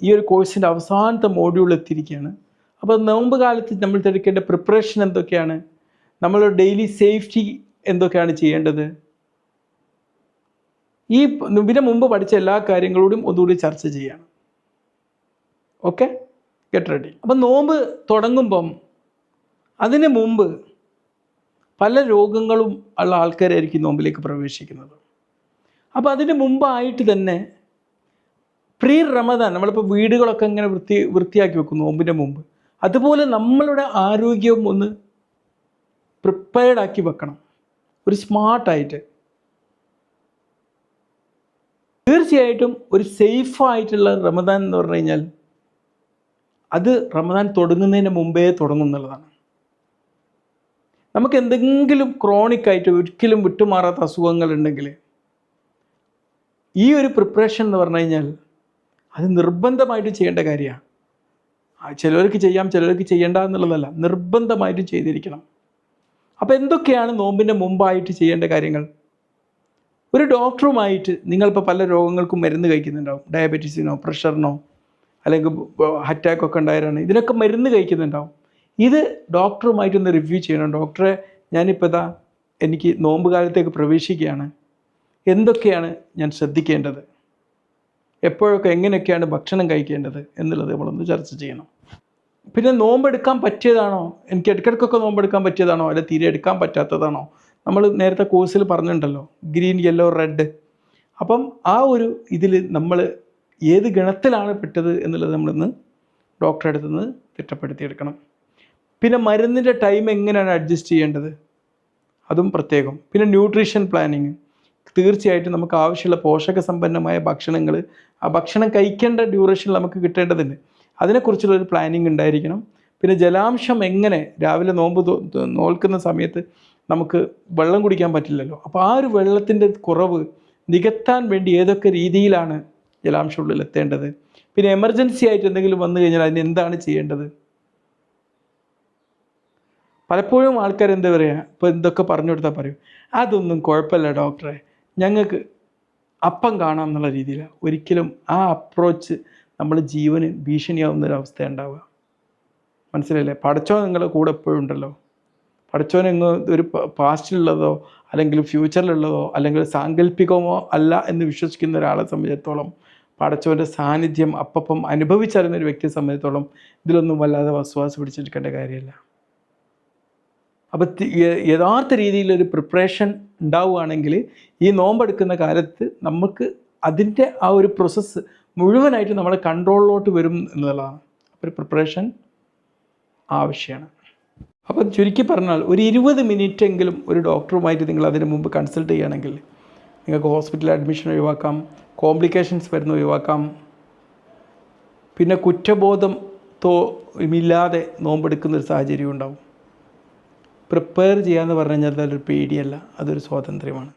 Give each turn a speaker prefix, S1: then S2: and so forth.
S1: ഈ ഒരു കോഴ്സിൻ്റെ അവസാനത്തെ മോഡ്യൂൾ എത്തിയിരിക്കുകയാണ്. അപ്പോൾ നോമ്പ് കാലത്ത് നമ്മൾ എടുക്കേണ്ട പ്രിപ്പറേഷൻ എന്തൊക്കെയാണ്, നമ്മളുടെ ഡെയിലി സേഫ്റ്റി എന്തൊക്കെയാണ് ചെയ്യേണ്ടത്, ഇതിന് മുമ്പ് പഠിച്ച എല്ലാ കാര്യങ്ങളോടും ഒന്നുകൂടി ചർച്ച ചെയ്യണം. Okay, get ready. അപ്പം നോമ്പ് തുടങ്ങുമ്പം അതിന് മുമ്പ് പല രോഗങ്ങളും ഉള്ള ആൾക്കാരായിരിക്കും നോമ്പിലേക്ക് പ്രവേശിക്കുന്നത്. അപ്പോൾ അതിന് മുമ്പായിട്ട് തന്നെ പ്രീ റമദാൻ നമ്മളിപ്പോൾ വീടുകളൊക്കെ ഇങ്ങനെ വൃത്തിയാക്കി വെക്കും നോമ്പിൻ്റെ മുമ്പ്. അതുപോലെ നമ്മളുടെ ആരോഗ്യം ഒന്ന് പ്രിപ്പയർഡാക്കി വെക്കണം, ഒരു സ്മാർട്ടായിട്ട്. തീർച്ചയായിട്ടും ഒരു സേഫായിട്ടുള്ള റമദാൻ എന്ന് പറഞ്ഞു കഴിഞ്ഞാൽ അത് റമദാൻ തുടങ്ങുന്നതിന് മുമ്പേ തുടങ്ങും എന്നുള്ളതാണ്. നമുക്ക് എന്തെങ്കിലും ക്രോണിക്കായിട്ട് ഒരിക്കലും വിട്ടുമാറാത്ത അസുഖങ്ങളുണ്ടെങ്കിൽ ഈ ഒരു പ്രിപ്പറേഷൻ എന്ന് പറഞ്ഞു കഴിഞ്ഞാൽ അത് നിർബന്ധമായിട്ട് ചെയ്യേണ്ട കാര്യമാണ്. ചിലർക്ക് ചെയ്യാം, ചിലർക്ക് ചെയ്യേണ്ട എന്നുള്ളതല്ല, നിർബന്ധമായിട്ടും ചെയ്തിരിക്കണം. അപ്പോൾ എന്തൊക്കെയാണ് നോമ്പിൻ്റെ മുമ്പായിട്ട് ചെയ്യേണ്ട കാര്യങ്ങൾ? ഒരു ഡോക്ടറുമായിട്ട് നിങ്ങളിപ്പോൾ പല രോഗങ്ങൾക്കും മരുന്ന് കഴിക്കുന്നുണ്ടാവും. ഡയബറ്റീസിനോ പ്രഷറിനോ അല്ലെങ്കിൽ അറ്റാക്കൊക്കെ ഉണ്ടായവരാണ്, ഇതിനൊക്കെ മരുന്ന് കഴിക്കുന്നുണ്ടാവും. ഇത് ഡോക്ടറുമായിട്ടൊന്ന് റിവ്യൂ ചെയ്യണം. ഡോക്ടറെ, ഞാനിപ്പോൾ എനിക്ക് നോമ്പ് കാലത്തേക്ക് പ്രവേശിക്കുകയാണ്, എന്തൊക്കെയാണ് ഞാൻ ശ്രദ്ധിക്കേണ്ടത്, എപ്പോഴൊക്കെ എങ്ങനെയൊക്കെയാണ് ഭക്ഷണം കഴിക്കേണ്ടത് എന്നുള്ളത് നമ്മളൊന്ന് ചർച്ച ചെയ്യണം. പിന്നെ നോമ്പെടുക്കാൻ പറ്റിയതാണോ, എനിക്ക് ഇടയ്ക്കിടയ്ക്കൊക്കെ നോമ്പെടുക്കാൻ പറ്റിയതാണോ, അല്ല തീരെ എടുക്കാൻ പറ്റാത്തതാണോ? നമ്മൾ നേരത്തെ കോഴ്സിൽ പറഞ്ഞിട്ടുണ്ടല്ലോ, ഗ്രീൻ യെല്ലോ റെഡ്. അപ്പം ആ ഒരു ഇതിൽ നമ്മൾ ഏത് ഗണത്തിലാണ് പെട്ടത് എന്നുള്ളത് നമ്മളിന്ന് ഡോക്ടറെ അടുത്ത് നിന്ന് തിട്ടപ്പെടുത്തിയെടുക്കണം. പിന്നെ മരുന്നിൻ്റെ ടൈം എങ്ങനെയാണ് അഡ്ജസ്റ്റ് ചെയ്യേണ്ടത്, അതും പ്രത്യേകം. പിന്നെ ന്യൂട്രീഷൻ പ്ലാനിങ്, തീർച്ചയായിട്ടും നമുക്ക് ആവശ്യമുള്ള പോഷകസമ്പന്നമായ ഭക്ഷണങ്ങൾ ആ ഭക്ഷണം കഴിക്കേണ്ട ഡ്യൂറേഷനിൽ നമുക്ക് കിട്ടേണ്ടതുണ്ട്. അതിനെക്കുറിച്ചുള്ളൊരു പ്ലാനിങ് ഉണ്ടായിരിക്കണം. പിന്നെ ജലാംശം എങ്ങനെ, രാവിലെ നോമ്പ് നോൽക്കുന്ന സമയത്ത് നമുക്ക് വെള്ളം കുടിക്കാൻ പറ്റില്ലല്ലോ, അപ്പോൾ ആ ഒരു വെള്ളത്തിൻ്റെ കുറവ് നികത്താൻ വേണ്ടി ഏതൊക്കെ രീതിയിലാണ് ജലാംശം ഉള്ളിൽ എത്തേണ്ടത്. പിന്നെ എമർജൻസി ആയിട്ട് എന്തെങ്കിലും വന്നു കഴിഞ്ഞാൽ അതിന് എന്താണ് ചെയ്യേണ്ടത്. പലപ്പോഴും ആൾക്കാർ എന്താ പറയുക, ഇപ്പോൾ എന്തൊക്കെ പറഞ്ഞു കൊടുത്താൽ പറയും, അതൊന്നും കുഴപ്പമില്ല ഡോക്ടറെ, ഞങ്ങൾക്ക് അപ്പം കാണാം എന്നുള്ള രീതിയിലാണ്. ഒരിക്കലും ആ അപ്രോച്ച് നമ്മൾ ജീവന് ഭീഷണിയാവുന്നൊരവസ്ഥ ഉണ്ടാവുക. മനസ്സിലല്ലേ? പടച്ചോൻ നിങ്ങളുടെ കൂടെ എപ്പോഴും ഉണ്ടല്ലോ. പടച്ചോൻ ഒരു പാസ്റ്റിലുള്ളതോ അല്ലെങ്കിൽ ഫ്യൂച്ചറിലുള്ളതോ അല്ലെങ്കിൽ സാങ്കല്പികമോ അല്ല എന്ന് വിശ്വസിക്കുന്ന ഒരാളെ സംബന്ധിച്ചിടത്തോളം പടച്ചോൻ്റെ സാന്നിധ്യം അപ്പം അനുഭവിച്ചറിയുന്ന ഒരു വ്യക്തിയെ സംബന്ധിച്ചിടത്തോളം ഇതിലൊന്നും വല്ലാതെ വസ്വാസ് പിടിച്ചെടുക്കേണ്ട കാര്യമില്ല. അപ്പോൾ യഥാർത്ഥ രീതിയിലൊരു പ്രിപ്പറേഷൻ ഉണ്ടാവുകയാണെങ്കിൽ ഈ നോമ്പെടുക്കുന്ന കാലത്ത് നമുക്ക് അതിൻ്റെ ആ ഒരു പ്രോസസ്സ് മുഴുവനായിട്ട് നമ്മളെ കൺട്രോളിലോട്ട് വരും എന്നുള്ളതാണ്. ഒരു പ്രിപ്പറേഷൻ ആവശ്യമാണ്. അപ്പം ചുരുക്കി പറഞ്ഞാൽ ഒരു 20 മിനിറ്റെങ്കിലും ഒരു ഡോക്ടറുമായിട്ട് നിങ്ങൾ അതിന് മുമ്പ് കൺസൾട്ട് ചെയ്യുകയാണെങ്കിൽ നിങ്ങൾക്ക് ഹോസ്പിറ്റൽ അഡ്മിഷൻ ഒഴിവാക്കാം, കോംപ്ലിക്കേഷൻസ് വരുന്ന ഒഴിവാക്കാം. പിന്നെ കുറ്റബോധമില്ലാതെ നോമ്പെടുക്കുന്നൊരു സാഹചര്യം ഉണ്ടാവും. പ്രിപ്പയർ ചെയ്യാമെന്ന് പറഞ്ഞു കഴിഞ്ഞാൽ അതൊരു പേടിയല്ല, അതൊരു സ്വാതന്ത്ര്യമാണ്.